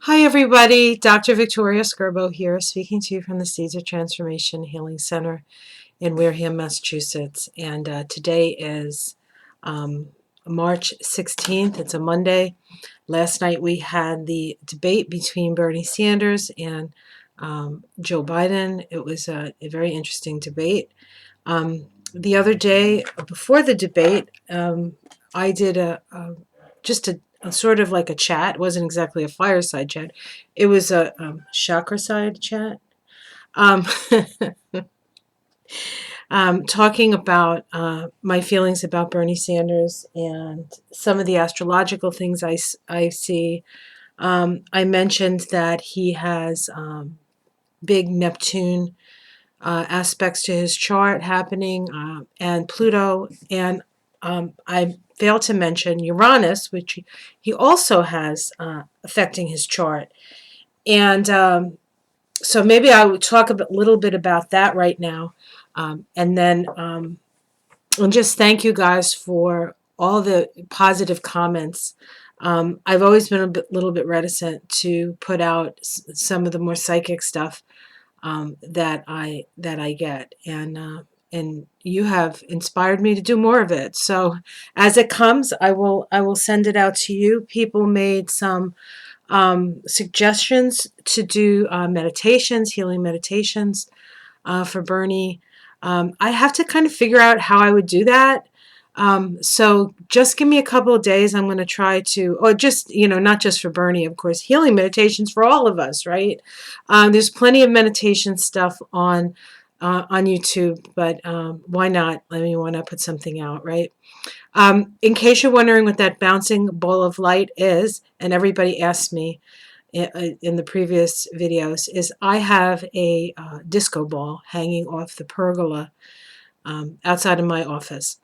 Hi, everybody. Dr. Victoria Skirbo here, speaking to you from the Seeds of Transformation Healing Center in Wareham, Massachusetts. And today is March 16th. It's a Monday. Last night we had the debate between Bernie Sanders and Joe Biden. It was a very interesting debate. The other day, before the debate, I did just a sort of like a chat. It wasn't exactly a fireside chat. It was a chakra side chat. Um, talking about my feelings about Bernie Sanders and some of the astrological things I see. I mentioned that he has big Neptune aspects to his chart happening, and Pluto, and I failed to mention Uranus, which he also has affecting his chart. And so maybe I would talk a little bit about that right now, and then and just thank you guys for all the positive comments. I've always been little bit reticent to put out some of the more psychic stuff that I get, and you have inspired me to do more of it. So as it comes, I will send it out to you. People made some suggestions to do meditations, healing meditations for Bernie. I have to kind of figure out how I would do that. So just give me a couple of days. I'm going to try to, or just, not just for Bernie, of course, healing meditations for all of us, right? There's plenty of meditation stuff on YouTube, but why not? I mean, why not put something out, right? In case you're wondering what that bouncing ball of light is, and everybody asked me in the previous videos, is I have a disco ball hanging off the pergola outside of my office.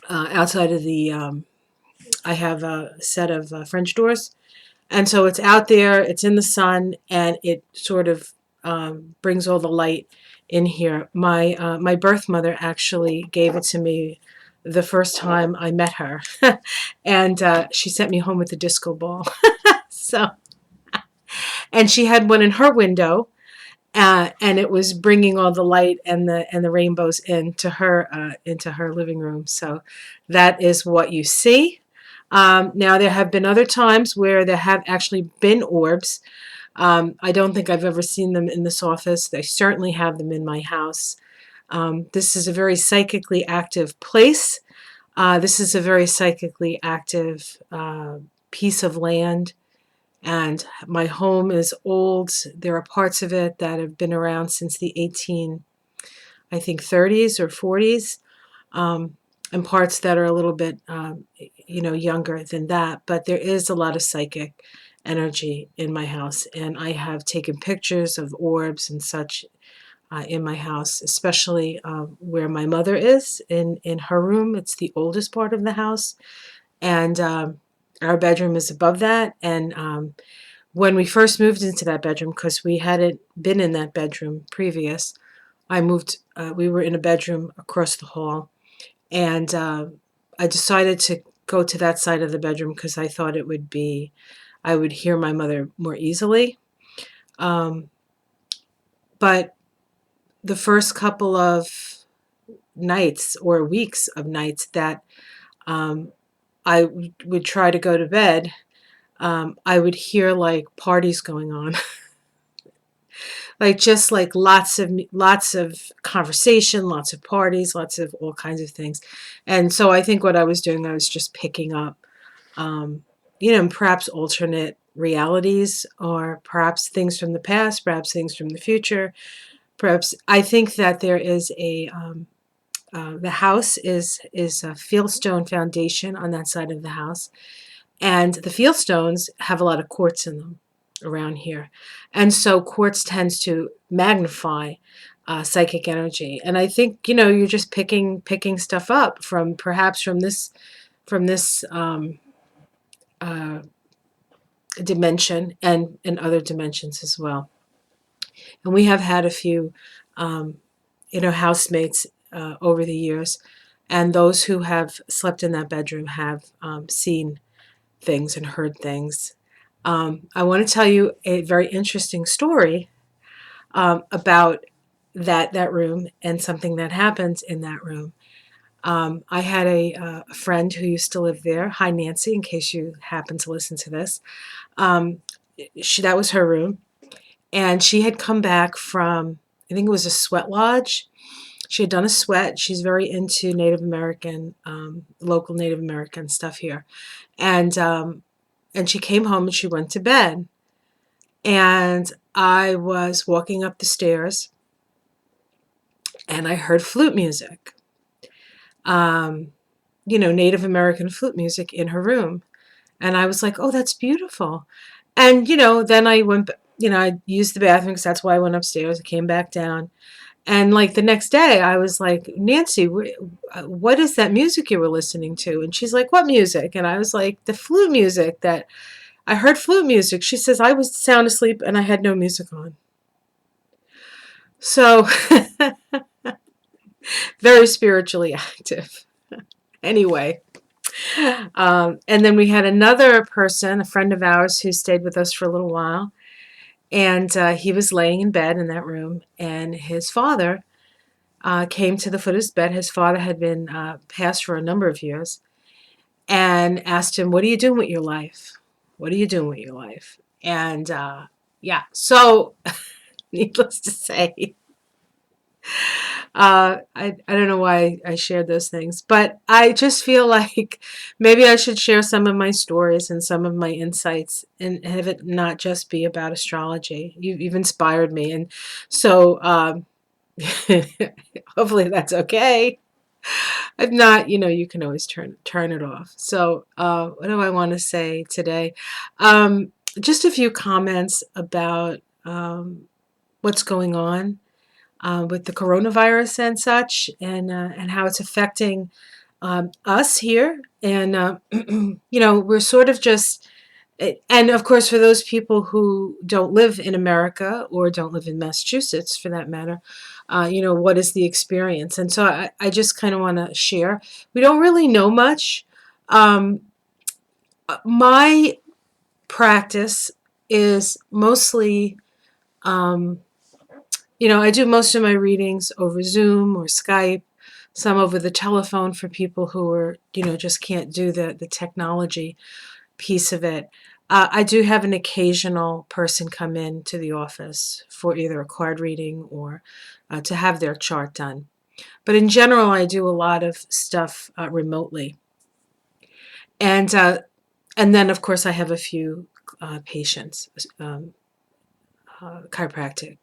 Outside of the, I have a set of French doors, and so it's out there, it's in the sun, and it sort of brings all the light in here. My birth mother actually gave it to me the first time I met her, and she sent me home with a disco ball. So, and she had one in her window, and it was bringing all the light and the rainbows into her living room. So that is what you see. Now there have been other times where there have actually been orbs. I don't think I've ever seen them in this office. They certainly have them in my house. This is a very psychically active place. This is a very psychically active piece of land. And my home is old. There are parts of it that have been around since the 18, I think, 30s or 40s, and parts that are a little bit, younger than that. But there is a lot of psychic energy in my house, and I have taken pictures of orbs and such in my house, especially where my mother is in her room. It's the oldest part of the house, and our bedroom is above that, and when we first moved into that bedroom, because we hadn't been in that bedroom previous, I moved, we were in a bedroom across the hall, and I decided to go to that side of the bedroom because I thought I would hear my mother more easily. But the first couple of nights or weeks of nights that I would try to go to bed, I would hear like parties going on. Like just like lots of conversation, lots of parties, lots of all kinds of things. And so I think what I was doing, I was just picking up, um, perhaps alternate realities, or perhaps things from the past, perhaps things from the future. Perhaps I think that there is the house is a fieldstone foundation on that side of the house, and the fieldstones have a lot of quartz in them around here. And so quartz tends to magnify psychic energy. And I think, you're just picking stuff up from perhaps from this uh, dimension and other dimensions as well. And we have had a few, um, housemates over the years, and those who have slept in that bedroom have seen things and heard things. I want to tell you a very interesting story about that room and something that happened in that room. I had a friend who used to live there. Hi, Nancy, in case you happen to listen to this. Um, that was her room. And she had come back from, I think it was a sweat lodge. She had done a sweat. She's very into Native American, local Native American stuff here. And she came home and she went to bed. And I was walking up the stairs and I heard flute music. Um, Native American flute music in her room. And I was like, oh, that's beautiful. And, then I went, I used the bathroom because that's why I went upstairs. I came back down. And like the next day, I was like, Nancy, what is that music you were listening to? And she's like, what music? And I was like, the flute music that I heard flute music. She says, I was sound asleep and I had no music on. So very spiritually active. Anyway, and then we had another person, a friend of ours, who stayed with us for a little while. And he was laying in bed in that room, and his father came to the foot of his bed. His father had been passed for a number of years, and asked him, "What are you doing with your life? What are you doing with your life?" And yeah, so needless to say, I don't know why I shared those things, but I just feel like maybe I should share some of my stories and some of my insights and have it not just be about astrology. You've inspired me. And so hopefully that's okay. If not, you can always turn it off. So what do I want to say today? Just a few comments about what's going on with the coronavirus and such, and how it's affecting us here. And we're sort of just, and of course, for those people who don't live in America or don't live in Massachusetts, for that matter, what is the experience? And so I just kind of want to share. We don't really know much. Um, my practice is mostly. Um, I do most of my readings over Zoom or Skype, some over the telephone for people who are, just can't do the technology piece of it. I do have an occasional person come in to the office for either a card reading or to have their chart done. But in general, I do a lot of stuff remotely. And then, of course, I have a few patients, chiropractic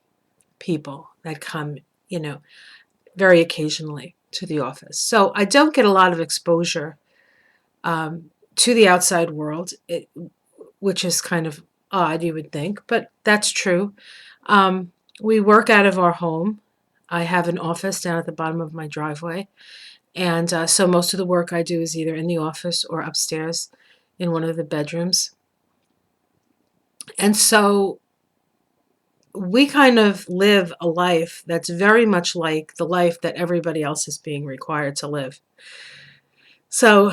people that come, very occasionally to the office. So I don't get a lot of exposure to the outside world, which is kind of odd, you would think, but that's true. We work out of our home. I have an office down at the bottom of my driveway. And so most of the work I do is either in the office or upstairs in one of the bedrooms. And so we kind of live a life that's very much like the life that everybody else is being required to live. So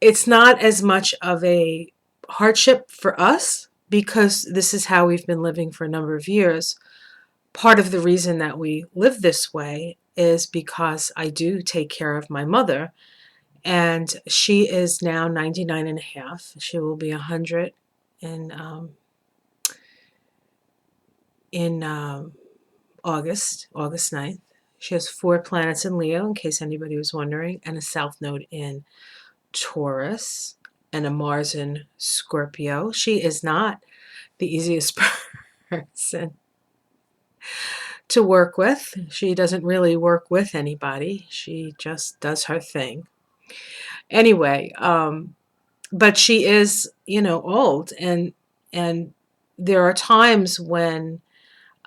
it's not as much of a hardship for us because this is how we've been living for a number of years. Part of the reason that we live this way is because I do take care of my mother, and she is now 99 and a half. She will be 100 in August 9th. She has 4 planets in Leo, in case anybody was wondering, and a South Node in Taurus, and a Mars in Scorpio. She is not the easiest person to work with. She doesn't really work with anybody. She just does her thing. Anyway, but she is, old, and there are times when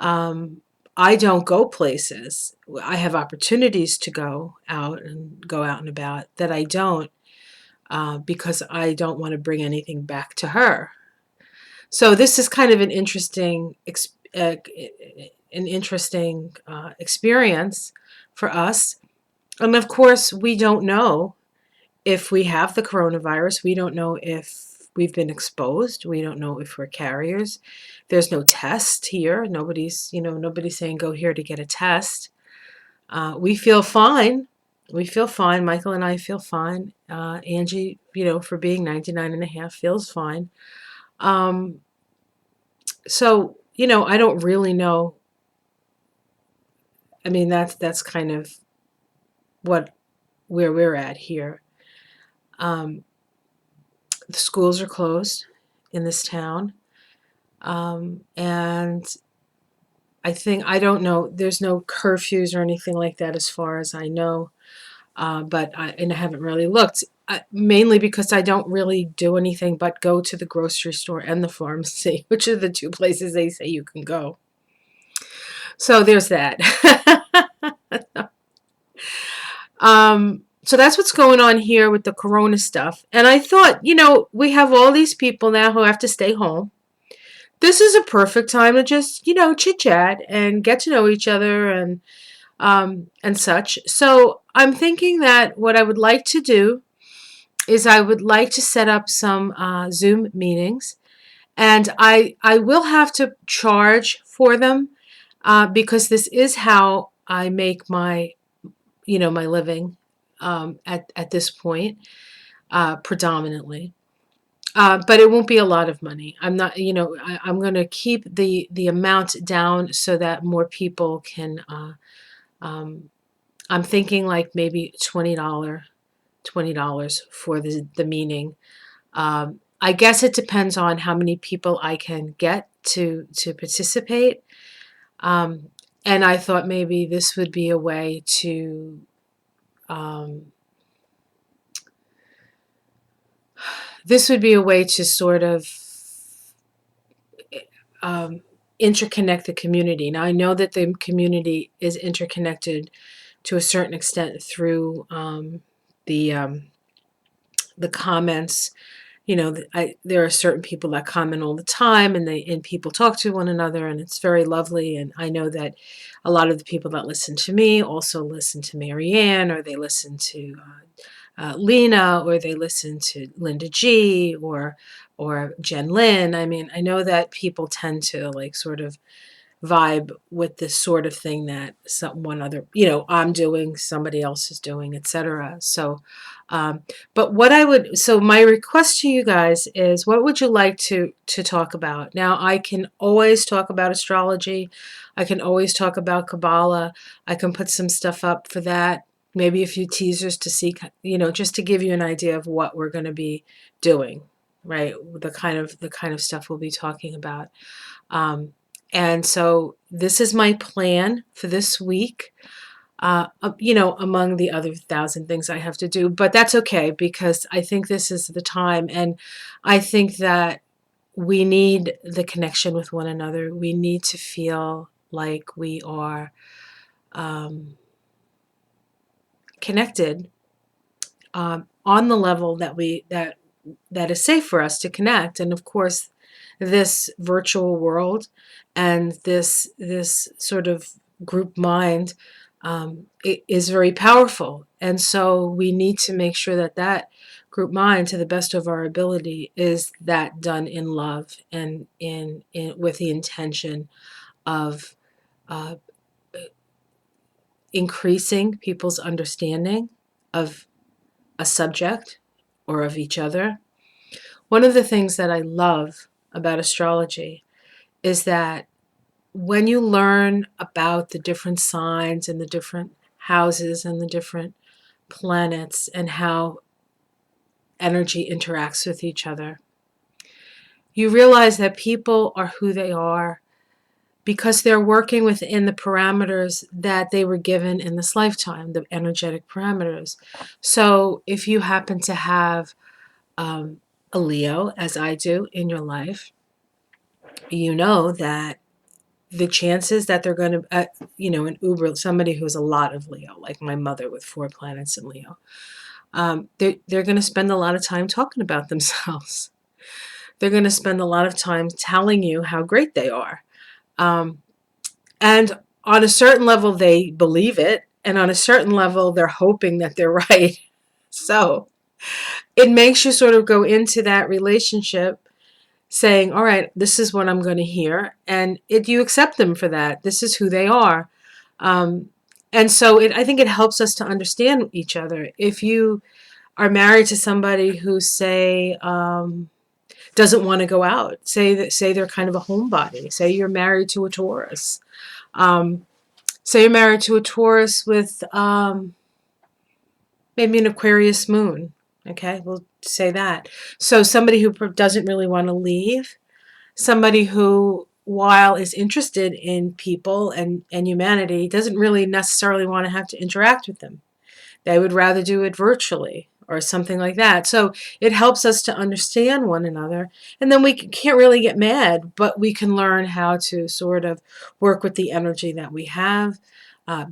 I don't go places. I have opportunities to go out and about that I don't because I don't want to bring anything back to her. So this is kind of an interesting experience for us. And of course, we don't know if we have the coronavirus. We don't know if we've been exposed. We don't know if we're carriers. There's no test here. Nobody's saying go here to get a test. We feel fine. We feel fine. Michael and I feel fine. Angie, for being 99 and a half, feels fine. So, I don't really know. I mean, that's kind of where we're at here. The schools are closed in this town. And I don't know, there's no curfews or anything like that as far as I know. But I haven't really looked, mainly because I don't really do anything but go to the grocery store and the pharmacy, which are the two places they say you can go. So there's that. So that's what's going on here with the corona stuff. And I thought, we have all these people now who have to stay home. This is a perfect time to just, chit chat and get to know each other and such. So I'm thinking that what I would like to do is I would like to set up some Zoom meetings, and I will have to charge for them because this is how I make my my living at this point, predominantly. But it won't be a lot of money. I'm not, I'm going to keep the amount down so that more people can. I'm thinking like maybe $20 for the meeting. I guess it depends on how many people I can get to participate. And I thought maybe this would be a way to sort of interconnect the community. Now I know that the community is interconnected to a certain extent through the comments. There are certain people that comment all the time, and people talk to one another, and it's very lovely. And I know that a lot of the people that listen to me also listen to Marianne, or they listen to Lena, or they listen to Linda G, or Jen Lynn. I mean, I know that people tend to like sort of vibe with this sort of thing that one other, I'm doing, somebody else is doing, etc. So, but so my request to you guys is, what would you like to talk about? Now, I can always talk about astrology. I can always talk about Kabbalah. I can put some stuff up for that. Maybe a few teasers to see, just to give you an idea of what we're going to be doing, right? The kind of stuff we'll be talking about. And so this is my plan for this week, among the other 1,000 things I have to do. But that's okay, because I think this is the time. And I think that we need the connection with one another. We need to feel like we are connected on the level that is safe for us to connect. And of course, this virtual world and this sort of group mind is very powerful. And so we need to make sure that group mind, to the best of our ability, is that done in love and in with the intention of increasing people's understanding of a subject or of each other. One of the things that I love about astrology is that when you learn about the different signs and the different houses and the different planets and how energy interacts with each other, you realize that people are who they are because they're working within the parameters that they were given in this lifetime, the energetic parameters. So if you happen to have a Leo, as I do, in your life, you know that the chances that they're going to, an Uber, somebody who's a lot of Leo, like my mother with 4 planets in Leo, they're going to spend a lot of time talking about themselves. They're going to spend a lot of time telling you how great they are. And on a certain level, they believe it. And on a certain level, they're hoping that they're right. So it makes you sort of go into that relationship saying, all right, this is what I'm going to hear. And you accept them for that. This is who they are. Um, and so I think it helps us to understand each other. If you are married to somebody who, say, doesn't want to go out, say they're kind of a homebody, say you're married to a Taurus, um, say you're married to a Taurus with maybe an Aquarius moon. Okay, we'll say that. So somebody who doesn't really want to leave, somebody who, while is interested in people and humanity, doesn't really necessarily want to have to interact with them. They would rather do it virtually or something like that. So it helps us to understand one another. And then we can't really get mad, but we can learn how to sort of work with the energy that we have,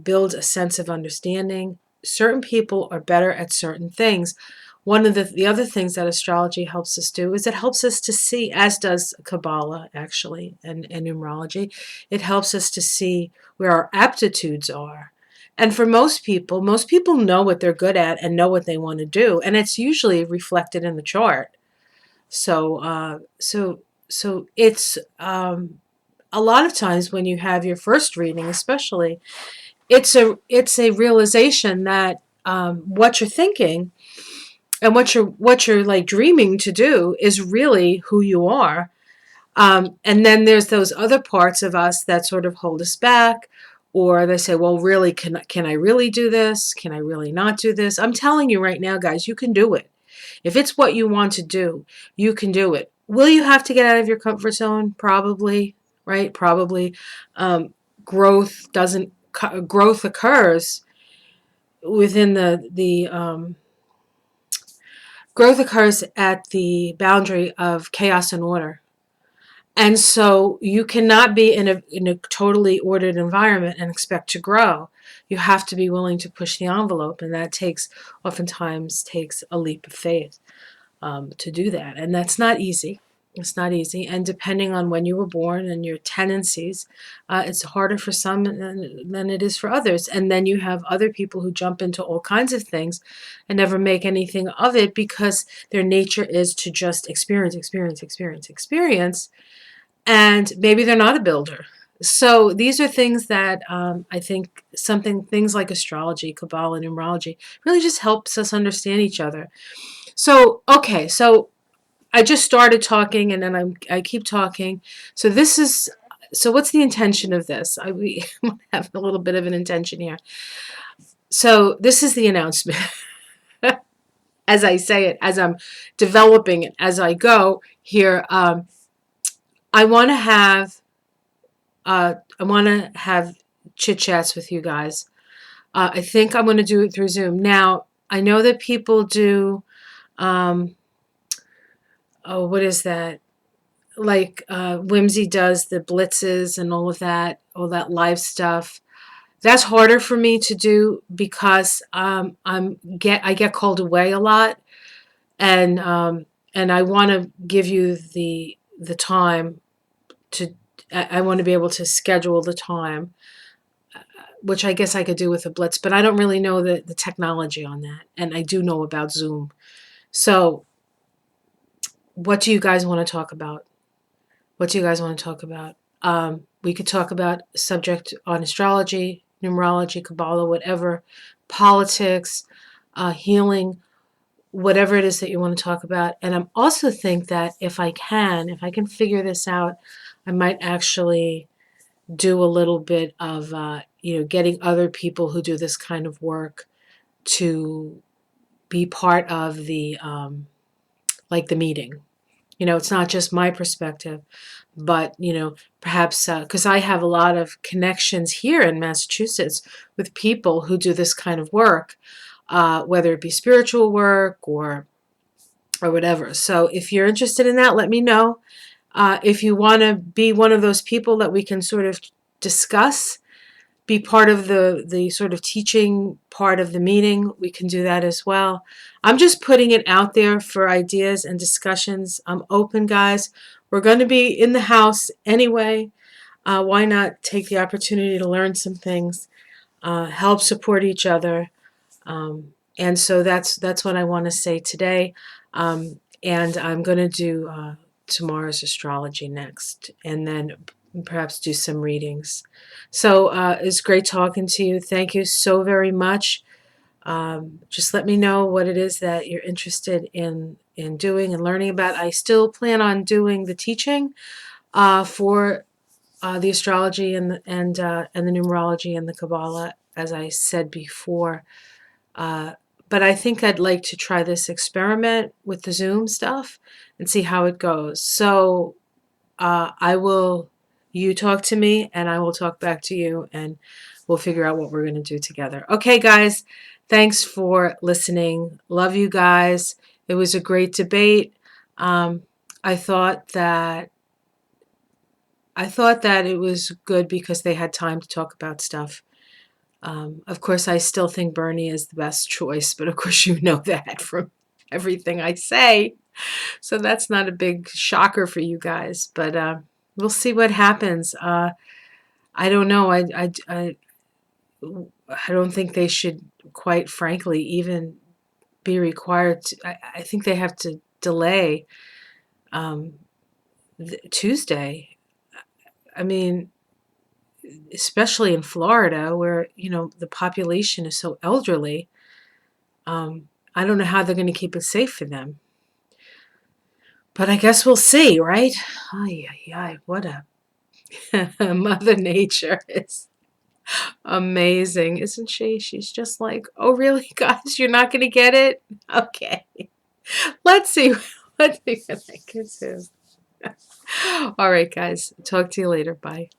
build a sense of understanding. Certain people are better at certain things. One of the other things that astrology helps us do is it helps us to see, as does Kabbalah actually, and numerology, it helps us to see where our aptitudes are. And for most people know what they're good at and know what they want to do, and it's usually reflected in the chart. So, so it's a lot of times when you have your first reading, especially, it's a realization that what you're thinking and what you're like dreaming to do is really who you are. And then there's those other parts of us that sort of hold us back, or they say, well, really, can I really do this? Can I really not do this? I'm telling you right now, guys, you can do it. If it's what you want to do, you can do it. Will you have to get out of your comfort zone? Probably, right? Probably. Um, growth doesn't growth occurs within the growth occurs at the boundary of chaos and order. And so you cannot be in a totally ordered environment and expect to grow. You have to be willing to push the envelope, and that oftentimes takes a leap of faith to do that. And that's not easy. It's not easy. And depending on when you were born and your tendencies, it's harder for some than it is for others. And then you have other people who jump into all kinds of things and never make anything of it because their nature is to just experience, experience, experience, experience, and maybe they're not a builder. So these are things that I think things like astrology, Kabbalah, numerology really just helps us understand each other. So, okay, so I just started talking and then I keep talking. So so what's the intention of this? We have a little bit of an intention here. So this is the announcement. As I say it, as I'm developing it, as I go here, I want to have chit chats with you guys. I think I'm going to do it through Zoom. Now, I know that people do, what is that? Like Whimsy does the blitzes and all that live stuff. That's harder for me to do because I get called away a lot, and I want to give you the time to. I want to be able to schedule the time, which I guess I could do with a blitz, but I don't really know the technology on that, and I do know about Zoom. So, what do you guys want to talk about? What do you guys want to talk about? We could talk about a subject on astrology, numerology, Kabbalah, whatever, politics, healing, whatever it is that you want to talk about. And I also think that if I can figure this out, I might actually do a little bit of, getting other people who do this kind of work to be part of the meeting. It's not just my perspective, but, perhaps because I have a lot of connections here in Massachusetts with people who do this kind of work, whether it be spiritual work or whatever. So if you're interested in that, let me know. If you want to be one of those people that we can sort of discuss, be part of the sort of teaching part of the meeting, we can do that as well. I'm just putting it out there for ideas and discussions. I'm open, guys. We're going to be in the house anyway. Why not take the opportunity to learn some things, help support each other, And so that's what I want to say today. And I'm going to do tomorrow's astrology next, and then perhaps do some readings. So it's great talking to you. Thank you so very much. Just let me know what it is that you're interested in doing and learning about. I still plan on doing the teaching for the astrology and the numerology and the Kabbalah, as I said before. Uh, but I think I'd like to try this experiment with the Zoom stuff and see how it goes. So you talk to me and I will talk back to you, and we'll figure out what we're going to do together. Okay, guys, thanks for listening. Love you guys. It was a great debate. Um, I thought that it was good because they had time to talk about stuff. Of course, I still think Bernie is the best choice, but of course you know that from everything I say. So that's not a big shocker for you guys, but we'll see what happens. I don't know. I don't think they should, quite frankly, even be required to. I think they have to delay um, Tuesday. I mean, especially in Florida, where the population is so elderly. I don't know how they're going to keep it safe for them, but I guess we'll see, right? Ay, ay, ay, what a Mother Nature is amazing, isn't she? She's just like, oh, really, guys, you're not going to get it? Okay, let's see what they're going to do. All right, guys, talk to you later. Bye.